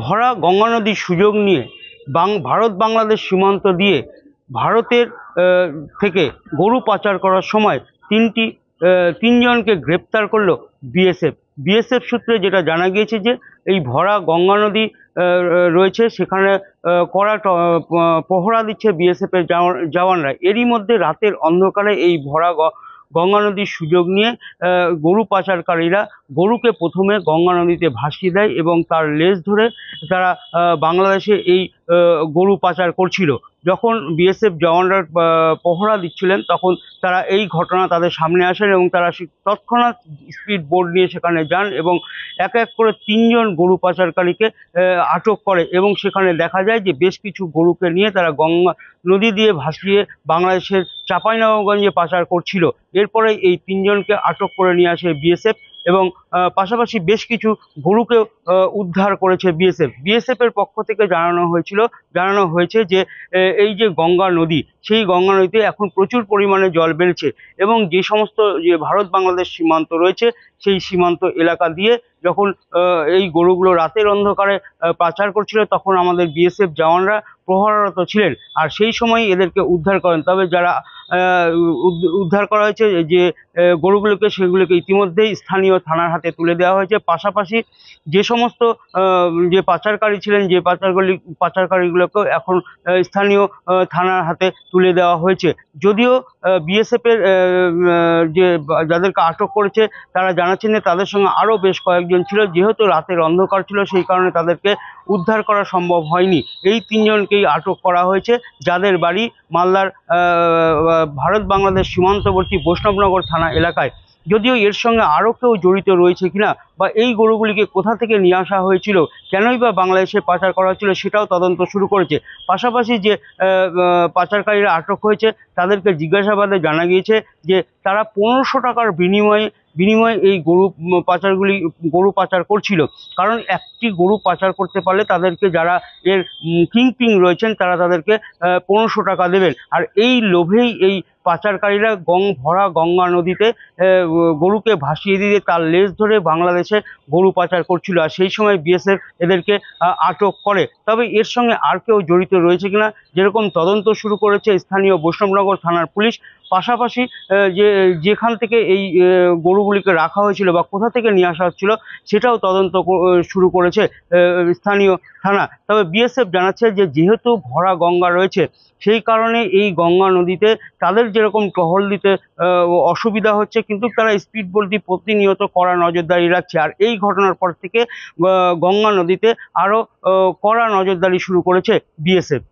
ভরা গঙ্গা নদীর সুযোগ নিয়ে ভারত বাংলাদেশ সীমান্ত দিয়ে ভারতের থেকে গরু পাচার করার সময় তিনজনকে গ্রেপ্তার করলো বিএসএফ। বিএসএফ সূত্রে যেটা জানা গিয়েছে যে এই ভরা গঙ্গা নদী রয়েছে, সেখানে কড়া পহরা দিচ্ছে বিএসএফ এর জওয়ানরা। এরই মধ্যে রাতের অন্ধকারে এই ভরা গঙ্গা নদীর সুযোগ নিয়ে গরু পাচারকারীরা গরুকে প্রথমে গঙ্গা নদীতে ভাসিয়ে দেয় এবং তার লেজ ধরে তারা বাংলাদেশে এই গরু পাচার করছিল। যখন বিএসএফ জওয়ানরা পহরা দিচ্ছিলেন তখন তারা এই ঘটনা তাদের সামনে আসেন এবং তারা তৎক্ষণাৎ স্পিড বোট নিয়ে সেখানে যান এবং এক এক করে তিনজন গরু পাচারকারীকে আটক করে এবং সেখানে দেখা যায় যে বেশ কিছু গরুকে নিয়ে তারা গঙ্গা নদী দিয়ে ভাসিয়ে বাংলাদেশের চাঁপাইনবাবগঞ্জে পাচার করছিল। এরপরে এই তিনজনকে আটক করে নিয়ে আসে বিএসএফ এবং পাশাপাশি বেশ কিছু গরুকেও উদ্ধার করেছে বিএসএফ এর পক্ষ থেকে জানানো হয়েছে যে এই যে গঙ্গা নদী, সেই গঙ্গা নদীতে এখন প্রচুর পরিমাণে জল বেড়েছে এবং যে সমস্ত যে ভারত বাংলাদেশ সীমান্ত রয়েছে সেই সীমান্ত এলাকা দিয়ে যখন এই গরুগুলো রাতের অন্ধকারে পাচার করছিল তখন আমাদের বিএসএফ জওয়ানরা প্রহরারত ছিলেন আর সেই সময় এদেরকে উদ্ধার করেন। তবে যারা উদ্ধার করা হয়েছে যে গরুগুলোকে, সেগুলোকে ইতিমধ্যেই স্থানীয় থানার হাতে তুলে দেওয়া হয়েছে। পাশাপাশি যে সমস্ত যে পাচারকারী ছিলেন, যে পাচারকারীগুলোকেও এখন স্থানীয় থানার হাতে তুলে দেওয়া হয়েছে। যদিও বিএসএফ এর যে যাদেরকে আটক করেছে তারা জানাচ্ছেন যে তাদের সঙ্গে আরও বেশ কয়েকজন ছিল, যেহেতু রাতের অন্ধকার ছিল সেই কারণে তাদেরকে উদ্ধার করা সম্ভব হয়নি। এই তিনজনকেই আটক করা হয়েছে, যাদের বাড়ি মালদার ভারত বাংলাদেশ সীমান্তবর্তী বৈষ্ণবনগর থানা এলাকায়। যদিও এর সঙ্গে আরও কেউ জড়িত রয়েছে কিনা বা এই গরুগুলিকে কোথা থেকে নিয়ে আসা হয়েছিল, কেনই বা বাংলাদেশে পাচার করা হয়েছিল সেটাও তদন্ত শুরু করেছে। পাশাপাশি যে পাচারকারীরা আটক হয়েছে তাদেরকে জিজ্ঞাসাবাদে জানা গিয়েছে যে তারা 1500 টাকার বিনিময়ে এই গরু পাচার করছিল। কারণ একটি গরু পাচার করতে পারলে তাদেরকে যারা এর কিংপিং রয়েছেন তারা তাদেরকে 1500 টাকা দেবেন। আর এই লোভেই এই পাচারকারীরা ভরা গঙ্গা নদীতে গরুকে ভাসিয়ে দিয়ে তার লেজ ধরে বাংলাদেশে গরু পাচার করছিল আর সেই সময় বিএসএফ এদেরকে আটক করে। তবে এর সঙ্গে আর কেউ জড়িত রয়েছে কিনা যেরকম তদন্ত শুরু করেছে স্থানীয় বৈষ্ণবনগর থানার পুলিশ। পাশাপাশি যেখান থেকে এই গরুগুলিকে রাখা হয়েছিল বা কোথা থেকে নিয়ে আসা হচ্ছিল সেটাও তদন্ত শুরু করেছে স্থানীয় থানা। তবে বিএসএফ জানাচ্ছে যে যেহেতু ভরা গঙ্গা রয়েছে সেই কারণে এই গঙ্গা নদীতে তাদের যেরকম টহল দিতে অসুবিধা হচ্ছে, কিন্তু তারা স্পিড বোট দিয়ে প্রতিনিয়ত কড়া নজরদারি রাখছে। আর এই ঘটনার পর থেকে গঙ্গা নদীতে আরও কড়া নজরদারি শুরু করেছে বিএসএফ।